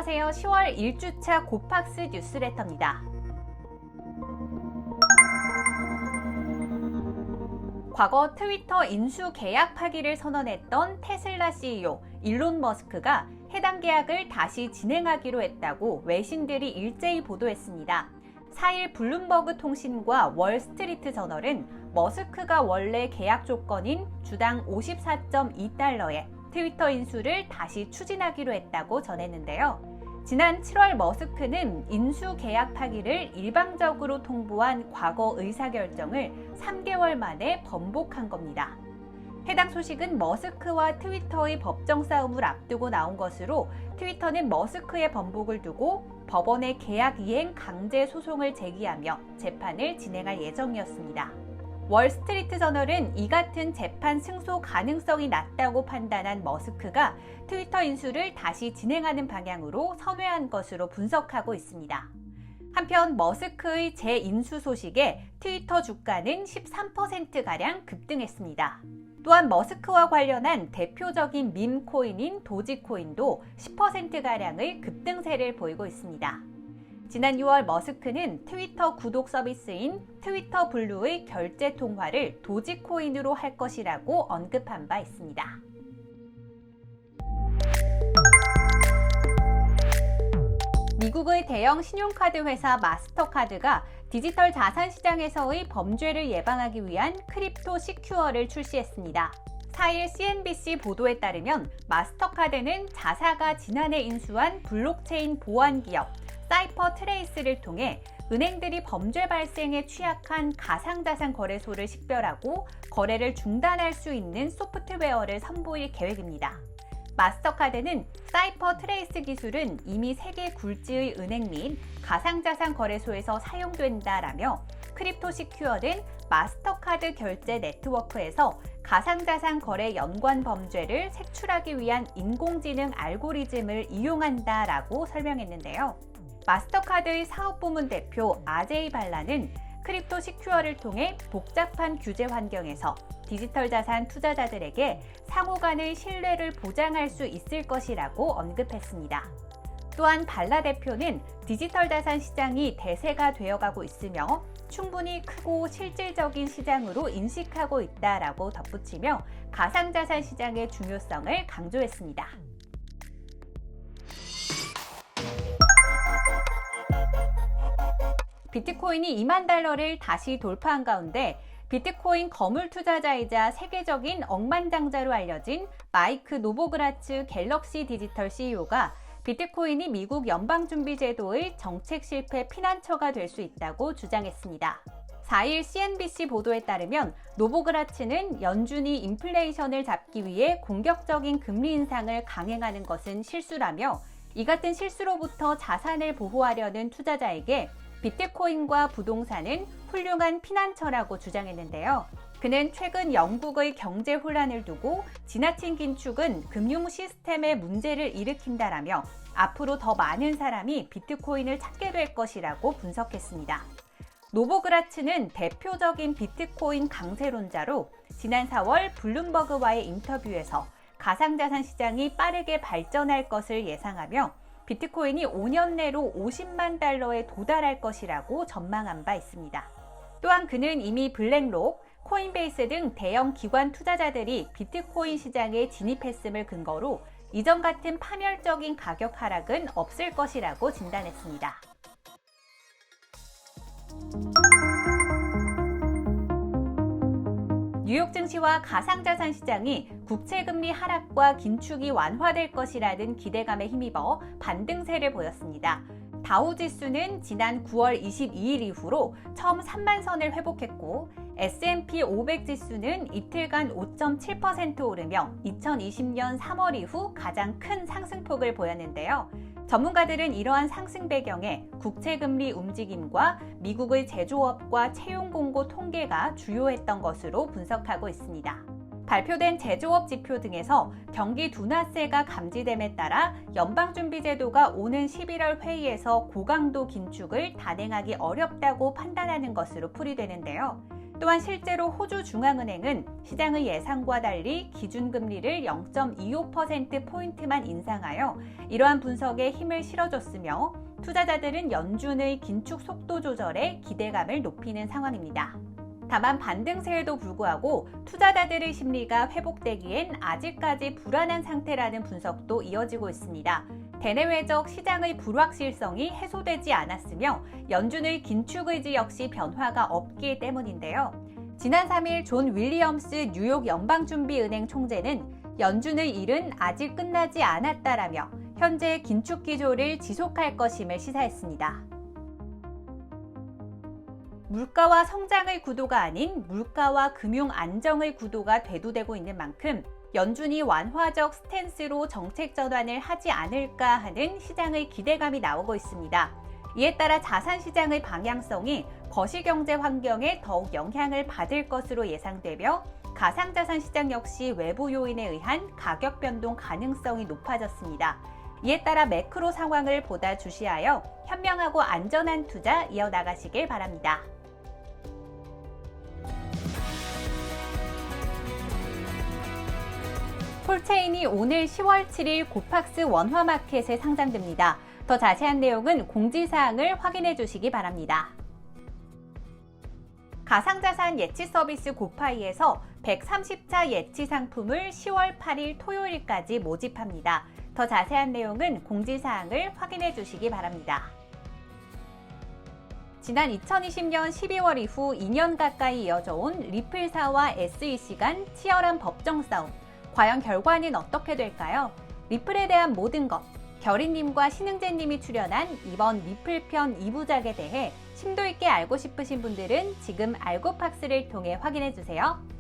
안녕하세요. 10월 1주차 고팍스 뉴스레터입니다. 과거 트위터 인수 계약 파기를 선언했던 테슬라 CEO 일론 머스크가 해당 계약을 다시 진행하기로 했다고 외신들이 일제히 보도했습니다. 4일 블룸버그 통신과 월스트리트 저널은 머스크가 원래 계약 조건인 주당 54.2달러에 트위터 인수를 다시 추진하기로 했다고 전했는데요. 지난 7월 머스크는 인수 계약 파기를 일방적으로 통보한 과거 의사결정을 3개월 만에 번복한 겁니다. 해당 소식은 머스크와 트위터의 법정 싸움을 앞두고 나온 것으로 트위터는 머스크의 번복을 두고 법원에 계약 이행 강제 소송을 제기하며 재판을 진행할 예정이었습니다. 월스트리트 저널은 이 같은 재판 승소 가능성이 낮다고 판단한 머스크가 트위터 인수를 다시 진행하는 방향으로 선회한 것으로 분석하고 있습니다. 한편 머스크의 재인수 소식에 트위터 주가는 13%가량 급등했습니다. 또한 머스크와 관련한 대표적인 밈 코인인 도지코인도 10%가량의 급등세를 보이고 있습니다. 지난 6월 머스크는 트위터 구독 서비스인 트위터 블루의 결제 통화를 도지코인으로 할 것이라고 언급한 바 있습니다. 미국의 대형 신용카드 회사 마스터카드가 디지털 자산 시장에서의 범죄를 예방하기 위한 크립토 시큐어를 출시했습니다. 4일 CNBC 보도에 따르면 마스터카드는 자사가 지난해 인수한 블록체인 보안 기업 사이퍼 트레이스를 통해 은행들이 범죄 발생에 취약한 가상자산 거래소를 식별하고 거래를 중단할 수 있는 소프트웨어를 선보일 계획입니다. 마스터카드는 사이퍼 트레이스 기술은 이미 세계 굴지의 은행 및 가상자산 거래소에서 사용된다라며 크립토 시큐어는 마스터카드 결제 네트워크에서 가상자산 거래 연관 범죄를 색출하기 위한 인공지능 알고리즘을 이용한다라고 설명했는데요. 마스터카드의 사업부문 대표 아제이 발라는 크립토 시큐어를 통해 복잡한 규제 환경에서 디지털 자산 투자자들에게 상호 간의 신뢰를 보장할 수 있을 것이라고 언급했습니다. 또한 발라 대표는 디지털 자산 시장이 대세가 되어가고 있으며 충분히 크고 실질적인 시장으로 인식하고 있다라고 덧붙이며 가상자산 시장의 중요성을 강조했습니다. 비트코인이 2만 달러를 다시 돌파한 가운데 비트코인 거물 투자자이자 세계적인 억만장자로 알려진 마이크 노보그라츠 갤럭시 디지털 CEO가 비트코인이 미국 연방준비제도의 정책 실패 피난처가 될 수 있다고 주장했습니다. 4일 CNBC 보도에 따르면 노보그라츠는 연준이 인플레이션을 잡기 위해 공격적인 금리 인상을 강행하는 것은 실수라며 이 같은 실수로부터 자산을 보호하려는 투자자에게 비트코인과 부동산은 훌륭한 피난처라고 주장했는데요. 그는 최근 영국의 경제 혼란을 두고 지나친 긴축은 금융 시스템에 문제를 일으킨다라며 앞으로 더 많은 사람이 비트코인을 찾게 될 것이라고 분석했습니다. 노보그라츠는 대표적인 비트코인 강세론자로 지난 4월 블룸버그와의 인터뷰에서 가상자산 시장이 빠르게 발전할 것을 예상하며 비트코인이 5년 내로 50만 달러에 도달할 것이라고 전망한 바 있습니다. 또한 그는 이미 블랙록, 코인베이스 등 대형 기관 투자자들이 비트코인 시장에 진입했음을 근거로 이전 같은 파멸적인 가격 하락은 없을 것이라고 진단했습니다. 뉴욕 증시와 가상자산 시장이 국채금리 하락과 긴축이 완화될 것이라는 기대감에 힘입어 반등세를 보였습니다. 다우지수는 지난 9월 22일 이후로 처음 3만 선을 회복했고 S&P 500 지수는 이틀간 5.7% 오르며 2020년 3월 이후 가장 큰 상승폭을 보였는데요. 전문가들은 이러한 상승 배경에 국채금리 움직임과 미국의 제조업과 채용 공고 통계가 주요했던 것으로 분석하고 있습니다. 발표된 제조업 지표 등에서 경기 둔화세가 감지됨에 따라 연방준비제도가 오는 11월 회의에서 고강도 긴축을 단행하기 어렵다고 판단하는 것으로 풀이되는데요. 또한 실제로 호주 중앙은행은 시장의 예상과 달리 기준금리를 0.25%포인트만 인상하여 이러한 분석에 힘을 실어줬으며 투자자들은 연준의 긴축 속도 조절에 기대감을 높이는 상황입니다. 다만 반등세에도 불구하고 투자자들의 심리가 회복되기엔 아직까지 불안한 상태라는 분석도 이어지고 있습니다. 대내외적 시장의 불확실성이 해소되지 않았으며 연준의 긴축 의지 역시 변화가 없기 때문인데요. 지난 3일 존 윌리엄스 뉴욕 연방준비은행 총재는 연준의 일은 아직 끝나지 않았다라며 현재 긴축 기조를 지속할 것임을 시사했습니다. 물가와 성장의 구도가 아닌 물가와 금융 안정의 구도가 대두되고 있는 만큼 연준이 완화적 스탠스로 정책 전환을 하지 않을까 하는 시장의 기대감이 나오고 있습니다. 이에 따라 자산 시장의 방향성이 거시경제 환경에 더욱 영향을 받을 것으로 예상되며 가상자산 시장 역시 외부 요인에 의한 가격 변동 가능성이 높아졌습니다. 이에 따라 매크로 상황을 보다 주시하여 현명하고 안전한 투자 이어나가시길 바랍니다. 폴체인이 오늘 10월 7일 코팍스 원화마켓에 상장됩니다. 더 자세한 내용은 공지사항을 확인해 주시기 바랍니다. 가상자산 예치 서비스 고파이에서 130차 예치 상품을 10월 8일 토요일까지 모집합니다. 더 자세한 내용은 공지사항을 확인해 주시기 바랍니다. 지난 2020년 12월 이후 2년 가까이 이어져 온 리플사와 SEC 간 치열한 법정 싸움. 과연 결과는 어떻게 될까요? 리플에 대한 모든 것, 결이님과 신흥재님이 출연한 이번 리플편 2부작에 대해 심도 있게 알고 싶으신 분들은 지금 알고팍스를 통해 확인해주세요.